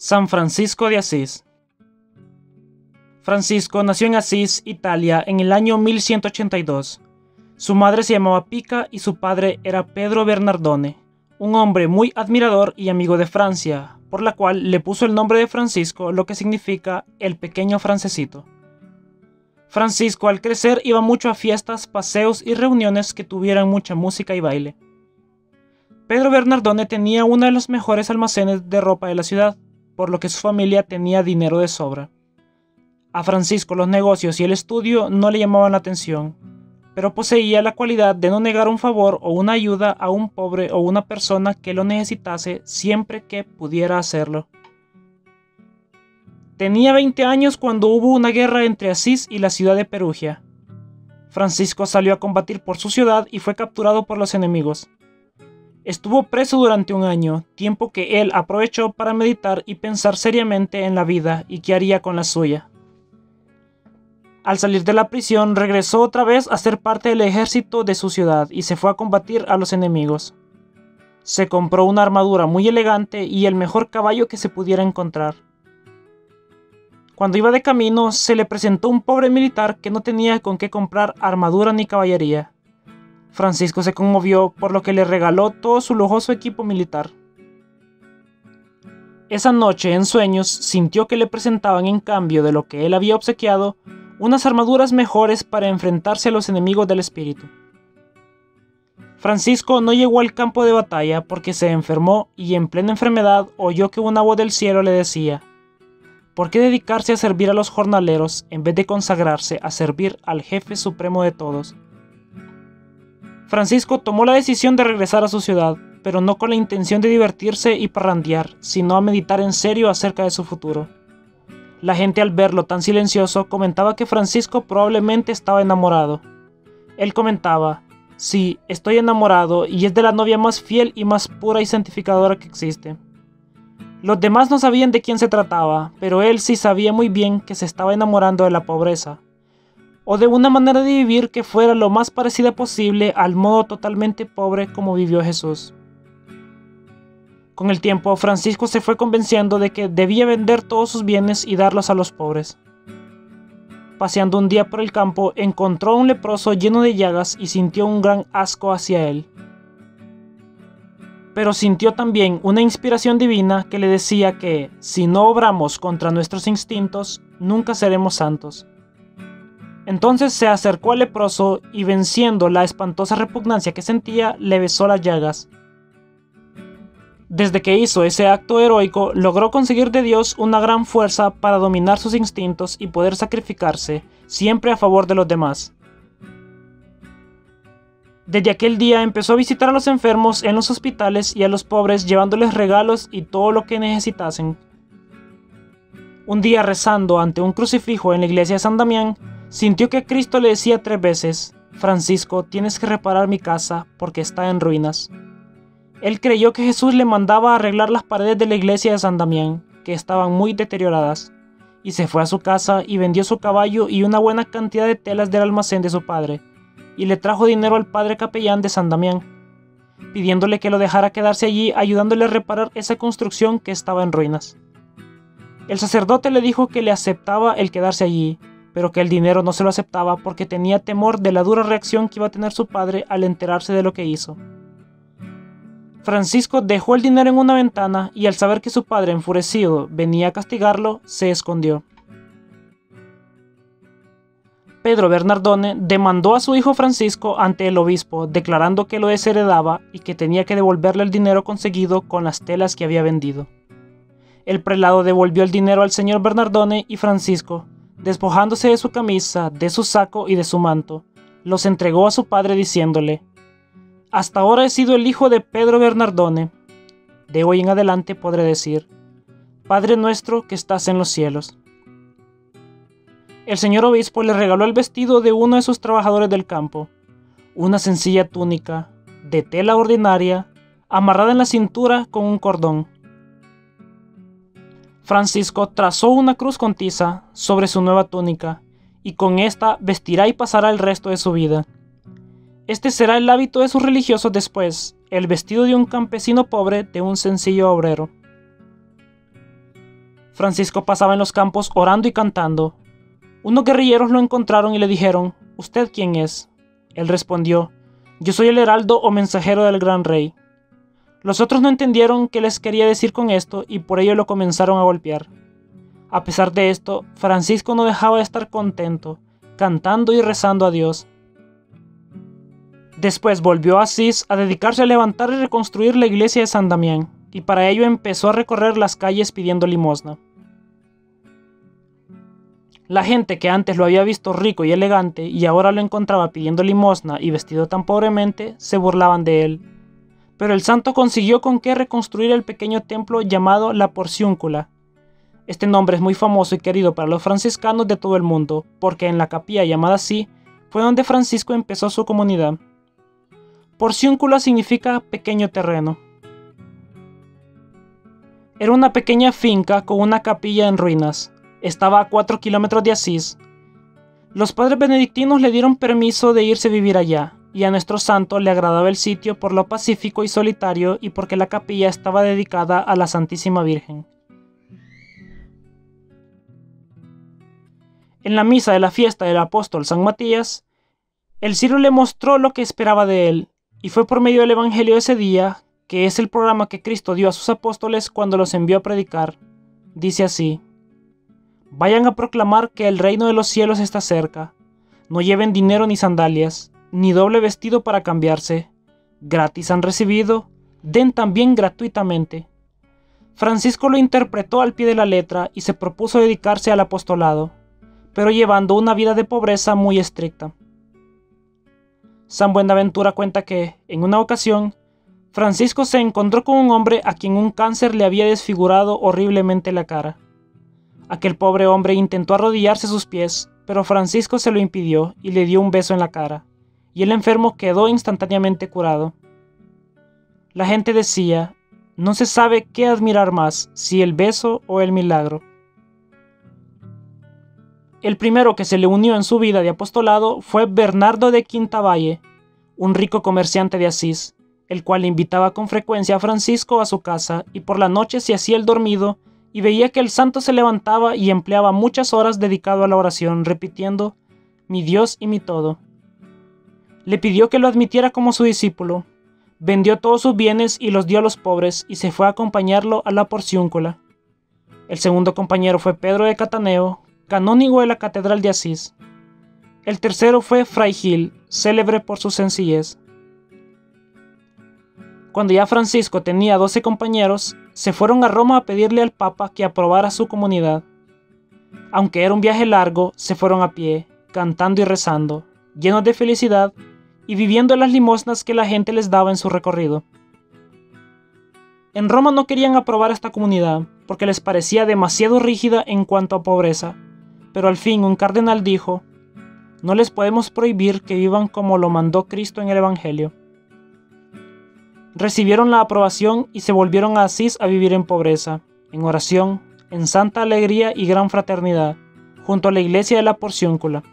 San Francisco de Asís. Francisco nació en Asís, Italia, en el año 1182. Su madre se llamaba Pica y su padre era Pedro Bernardone, un hombre muy admirador y amigo de Francia, por la cual le puso el nombre de Francisco, lo que significa el pequeño francesito. Francisco al crecer iba mucho a fiestas, paseos y reuniones que tuvieran mucha música y baile. Pedro Bernardone tenía uno de los mejores almacenes de ropa de la ciudad, por lo que su familia tenía dinero de sobra. A Francisco los negocios y el estudio no le llamaban la atención, pero poseía la cualidad de no negar un favor o una ayuda a un pobre o una persona que lo necesitase siempre que pudiera hacerlo. Tenía 20 años cuando hubo una guerra entre Asís y la ciudad de Perugia. Francisco salió a combatir por su ciudad y fue capturado por los enemigos. Estuvo preso durante un año, tiempo que él aprovechó para meditar y pensar seriamente en la vida y qué haría con la suya. Al salir de la prisión, regresó otra vez a ser parte del ejército de su ciudad y se fue a combatir a los enemigos. Se compró una armadura muy elegante y el mejor caballo que se pudiera encontrar. Cuando iba de camino, se le presentó un pobre militar que no tenía con qué comprar armadura ni caballería. Francisco se conmovió, por lo que le regaló todo su lujoso equipo militar. Esa noche, en sueños, sintió que le presentaban en cambio de lo que él había obsequiado, unas armaduras mejores para enfrentarse a los enemigos del espíritu. Francisco no llegó al campo de batalla porque se enfermó y en plena enfermedad oyó que una voz del cielo le decía: ¿por qué dedicarse a servir a los jornaleros en vez de consagrarse a servir al jefe supremo de todos? Francisco tomó la decisión de regresar a su ciudad, pero no con la intención de divertirse y parrandear, sino a meditar en serio acerca de su futuro. La gente, al verlo tan silencioso, comentaba que Francisco probablemente estaba enamorado. Él comentaba: sí, estoy enamorado y es de la novia más fiel y más pura y santificadora que existe. Los demás no sabían de quién se trataba, pero él sí sabía muy bien que se estaba enamorando de la pobreza, o de una manera de vivir que fuera lo más parecida posible al modo totalmente pobre como vivió Jesús. Con el tiempo, Francisco se fue convenciendo de que debía vender todos sus bienes y darlos a los pobres. Paseando un día por el campo, encontró a un leproso lleno de llagas y sintió un gran asco hacia él. Pero sintió también una inspiración divina que le decía que, si no obramos contra nuestros instintos, nunca seremos santos. Entonces se acercó al leproso y, venciendo la espantosa repugnancia que sentía, le besó las llagas. Desde que hizo ese acto heroico, logró conseguir de Dios una gran fuerza para dominar sus instintos y poder sacrificarse, siempre a favor de los demás. Desde aquel día empezó a visitar a los enfermos en los hospitales y a los pobres llevándoles regalos y todo lo que necesitasen. Un día, rezando ante un crucifijo en la iglesia de San Damián, sintió que Cristo le decía 3 veces: Francisco, tienes que reparar mi casa porque está en ruinas. Él creyó que Jesús le mandaba a arreglar las paredes de la iglesia de San Damián, que estaban muy deterioradas, y se fue a su casa y vendió su caballo y una buena cantidad de telas del almacén de su padre, y le trajo dinero al padre capellán de San Damián, pidiéndole que lo dejara quedarse allí ayudándole a reparar esa construcción que estaba en ruinas. El sacerdote le dijo que le aceptaba el quedarse allí, pero que el dinero no se lo aceptaba porque tenía temor de la dura reacción que iba a tener su padre al enterarse de lo que hizo. Francisco dejó el dinero en una ventana y al saber que su padre, enfurecido, venía a castigarlo, se escondió. Pedro Bernardone demandó a su hijo Francisco ante el obispo, declarando que lo desheredaba y que tenía que devolverle el dinero conseguido con las telas que había vendido. El prelado devolvió el dinero al señor Bernardone y Francisco, despojándose de su camisa, de su saco y de su manto, los entregó a su padre diciéndole: hasta ahora he sido el hijo de Pedro Bernardone. De hoy en adelante podré decir: Padre nuestro que estás en los cielos. El señor obispo le regaló el vestido de uno de sus trabajadores del campo, una sencilla túnica, de tela ordinaria, amarrada en la cintura con un cordón. Francisco trazó una cruz con tiza sobre su nueva túnica, y con esta vestirá y pasará el resto de su vida. Este será el hábito de sus religiosos después, el vestido de un campesino pobre, de un sencillo obrero. Francisco pasaba en los campos orando y cantando. Unos guerrilleros lo encontraron y le dijeron: «¿Usted quién es?». Él respondió: «Yo soy el heraldo o mensajero del gran rey». Los otros no entendieron qué les quería decir con esto y por ello lo comenzaron a golpear. A pesar de esto, Francisco no dejaba de estar contento, cantando y rezando a Dios. Después volvió a Asís a dedicarse a levantar y reconstruir la iglesia de San Damián, y para ello empezó a recorrer las calles pidiendo limosna. La gente que antes lo había visto rico y elegante y ahora lo encontraba pidiendo limosna y vestido tan pobremente, se burlaban de él. Pero el santo consiguió con que reconstruir el pequeño templo llamado La Porciúncula. Este nombre es muy famoso y querido para los franciscanos de todo el mundo, porque en la capilla llamada así fue donde Francisco empezó su comunidad. Porciúncula significa pequeño terreno. Era una pequeña finca con una capilla en ruinas. Estaba a 4 kilómetros de Asís. Los padres benedictinos le dieron permiso de irse a vivir allá, y a nuestro santo le agradaba el sitio por lo pacífico y solitario y porque la capilla estaba dedicada a la Santísima Virgen. En la misa de la fiesta del apóstol San Matías, el Ciro le mostró lo que esperaba de él, y fue por medio del Evangelio de ese día, que es el programa que Cristo dio a sus apóstoles cuando los envió a predicar. Dice así: «Vayan a proclamar que el reino de los cielos está cerca. No lleven dinero ni sandalias, ni doble vestido para cambiarse. Gratis han recibido, den también gratuitamente». Francisco lo interpretó al pie de la letra y se propuso dedicarse al apostolado, pero llevando una vida de pobreza muy estricta. San Buenaventura cuenta que, en una ocasión, Francisco se encontró con un hombre a quien un cáncer le había desfigurado horriblemente la cara. Aquel pobre hombre intentó arrodillarse a sus pies, pero Francisco se lo impidió y le dio un beso en la cara, y el enfermo quedó instantáneamente curado. La gente decía: «No se sabe qué admirar más, si el beso o el milagro». El primero que se le unió en su vida de apostolado fue Bernardo de Quintavalle, un rico comerciante de Asís, el cual invitaba con frecuencia a Francisco a su casa y por la noche se hacía el dormido y veía que el santo se levantaba y empleaba muchas horas dedicado a la oración, repitiendo: «Mi Dios y mi todo». Le pidió que lo admitiera como su discípulo, vendió todos sus bienes y los dio a los pobres y se fue a acompañarlo a la Porciúncula. El segundo compañero fue Pedro de Cataneo, canónigo de la Catedral de Asís. El tercero fue Fray Gil, célebre por su sencillez. Cuando ya Francisco tenía 12 compañeros, se fueron a Roma a pedirle al Papa que aprobara su comunidad. Aunque era un viaje largo, se fueron a pie, cantando y rezando, llenos de felicidad y viviendo las limosnas que la gente les daba en su recorrido. En Roma no querían aprobar esta comunidad, porque les parecía demasiado rígida en cuanto a pobreza, pero al fin un cardenal dijo: «No les podemos prohibir que vivan como lo mandó Cristo en el Evangelio». Recibieron la aprobación y se volvieron a Asís a vivir en pobreza, en oración, en santa alegría y gran fraternidad, junto a la iglesia de la Porciúncula.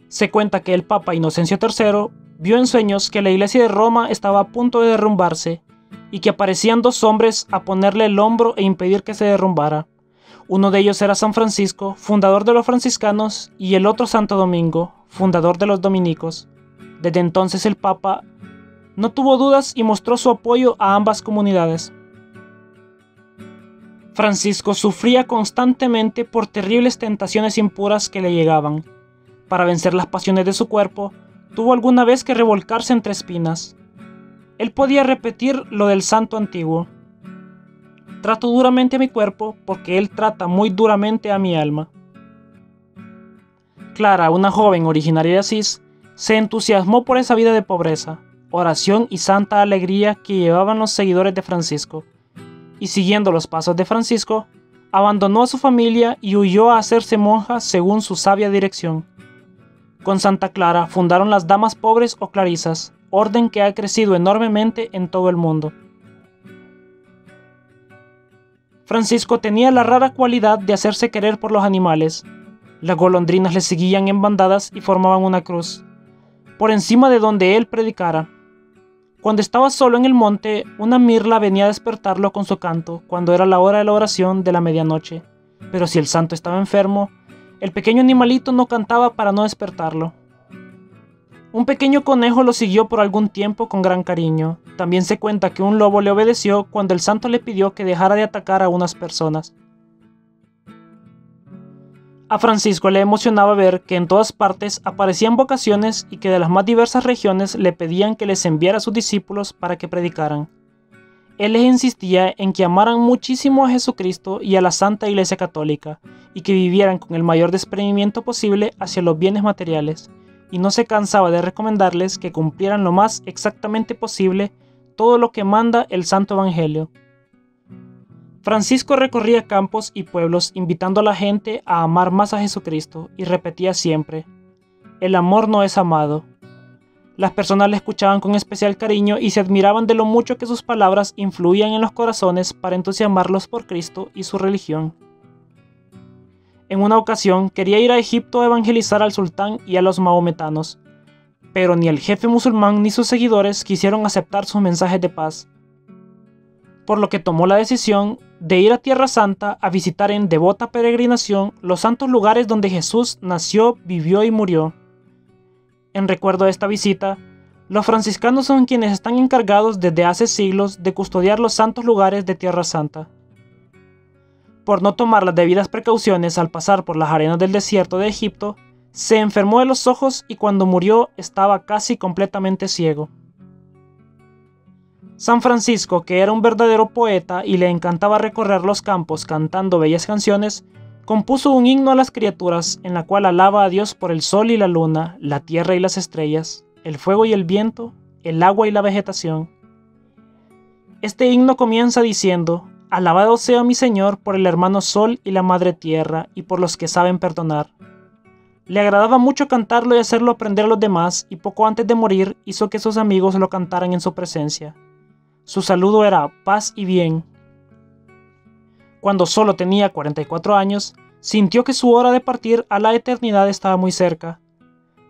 Se cuenta que el Papa Inocencio III vio en sueños que la iglesia de Roma estaba a punto de derrumbarse y que aparecían 2 hombres a ponerle el hombro e impedir que se derrumbara. Uno de ellos era San Francisco, fundador de los franciscanos, y el otro Santo Domingo, fundador de los dominicos. Desde entonces el Papa no tuvo dudas y mostró su apoyo a ambas comunidades. Francisco sufría constantemente por terribles tentaciones impuras que le llegaban. Para vencer las pasiones de su cuerpo, tuvo alguna vez que revolcarse entre espinas. Él podía repetir lo del santo antiguo: «Trato duramente a mi cuerpo porque él trata muy duramente a mi alma». Clara, una joven originaria de Asís, se entusiasmó por esa vida de pobreza, oración y santa alegría que llevaban los seguidores de Francisco, y siguiendo los pasos de Francisco, abandonó a su familia y huyó a hacerse monja según su sabia dirección. Con Santa Clara fundaron las Damas Pobres o Clarisas, orden que ha crecido enormemente en todo el mundo. Francisco tenía la rara cualidad de hacerse querer por los animales. Las golondrinas le seguían en bandadas y formaban una cruz, por encima de donde él predicara. Cuando estaba solo en el monte, una mirla venía a despertarlo con su canto cuando era la hora de la oración de la medianoche. Pero si el santo estaba enfermo, el pequeño animalito no cantaba para no despertarlo. Un pequeño conejo lo siguió por algún tiempo con gran cariño. También se cuenta que un lobo le obedeció cuando el santo le pidió que dejara de atacar a unas personas. A Francisco le emocionaba ver que en todas partes aparecían vocaciones y que de las más diversas regiones le pedían que les enviara a sus discípulos para que predicaran. Él les insistía en que amaran muchísimo a Jesucristo y a la Santa Iglesia Católica, y que vivieran con el mayor desprendimiento posible hacia los bienes materiales, y no se cansaba de recomendarles que cumplieran lo más exactamente posible todo lo que manda el Santo Evangelio. Francisco recorría campos y pueblos invitando a la gente a amar más a Jesucristo y repetía siempre: el amor no es amado. Las personas le escuchaban con especial cariño y se admiraban de lo mucho que sus palabras influían en los corazones para entusiasmarlos por Cristo y su religión. En una ocasión quería ir a Egipto a evangelizar al sultán y a los mahometanos, pero ni el jefe musulmán ni sus seguidores quisieron aceptar sus mensajes de paz, por lo que tomó la decisión de ir a Tierra Santa a visitar en devota peregrinación los santos lugares donde Jesús nació, vivió y murió. En recuerdo de esta visita, los franciscanos son quienes están encargados desde hace siglos de custodiar los santos lugares de Tierra Santa. Por no tomar las debidas precauciones al pasar por las arenas del desierto de Egipto, se enfermó de los ojos y cuando murió estaba casi completamente ciego. San Francisco, que era un verdadero poeta y le encantaba recorrer los campos cantando bellas canciones, compuso un himno a las criaturas en la cual alaba a Dios por el sol y la luna, la tierra y las estrellas, el fuego y el viento, el agua y la vegetación. Este himno comienza diciendo: alabado sea mi Señor por el hermano sol y la madre tierra y por los que saben perdonar. Le agradaba mucho cantarlo y hacerlo aprender a los demás, y poco antes de morir hizo que sus amigos lo cantaran en su presencia. Su saludo era paz y bien. Cuando solo tenía 44 años, sintió que su hora de partir a la eternidad estaba muy cerca.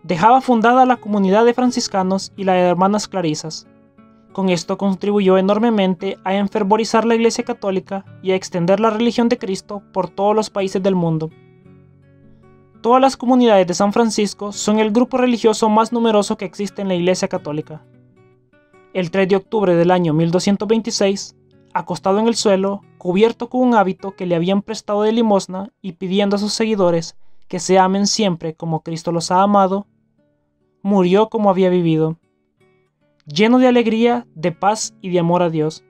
Dejaba fundada la comunidad de franciscanos y la de hermanas clarisas. Con esto contribuyó enormemente a enfervorizar la Iglesia Católica y a extender la religión de Cristo por todos los países del mundo. Todas las comunidades de San Francisco son el grupo religioso más numeroso que existe en la Iglesia Católica. El 3 de octubre del año 1226, acostado en el suelo, cubierto con un hábito que le habían prestado de limosna y pidiendo a sus seguidores que se amen siempre como Cristo los ha amado, murió como había vivido, lleno de alegría, de paz y de amor a Dios.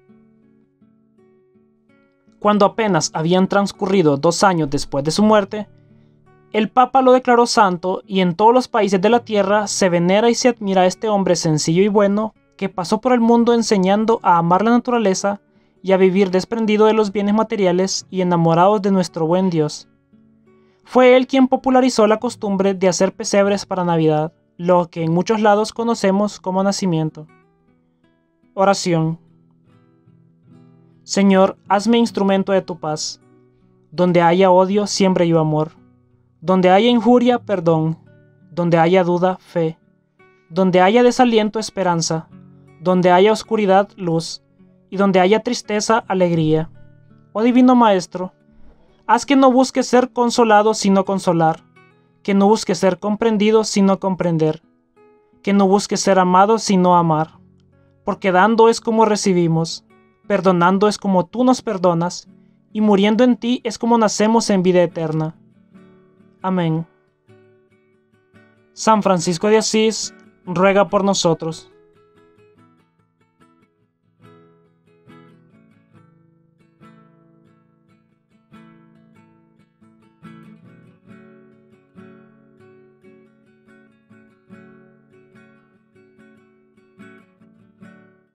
Cuando apenas habían transcurrido 2 años después de su muerte, el Papa lo declaró santo y en todos los países de la tierra se venera y se admira a este hombre sencillo y bueno que pasó por el mundo enseñando a amar la naturaleza y a vivir desprendido de los bienes materiales y enamorados de nuestro buen Dios. Fue él quien popularizó la costumbre de hacer pesebres para Navidad, lo que en muchos lados conocemos como nacimiento. Oración. Señor, hazme instrumento de tu paz. Donde haya odio, siembra yo amor. Donde haya injuria, perdón. Donde haya duda, fe. Donde haya desaliento, esperanza. Donde haya oscuridad, luz. Y donde haya tristeza, alegría. Oh Divino Maestro, haz que no busque ser consolado sino consolar, que no busque ser comprendido sino comprender, que no busque ser amado sino amar, porque dando es como recibimos, perdonando es como tú nos perdonas, y muriendo en ti es como nacemos en vida eterna. Amén. San Francisco de Asís, ruega por nosotros.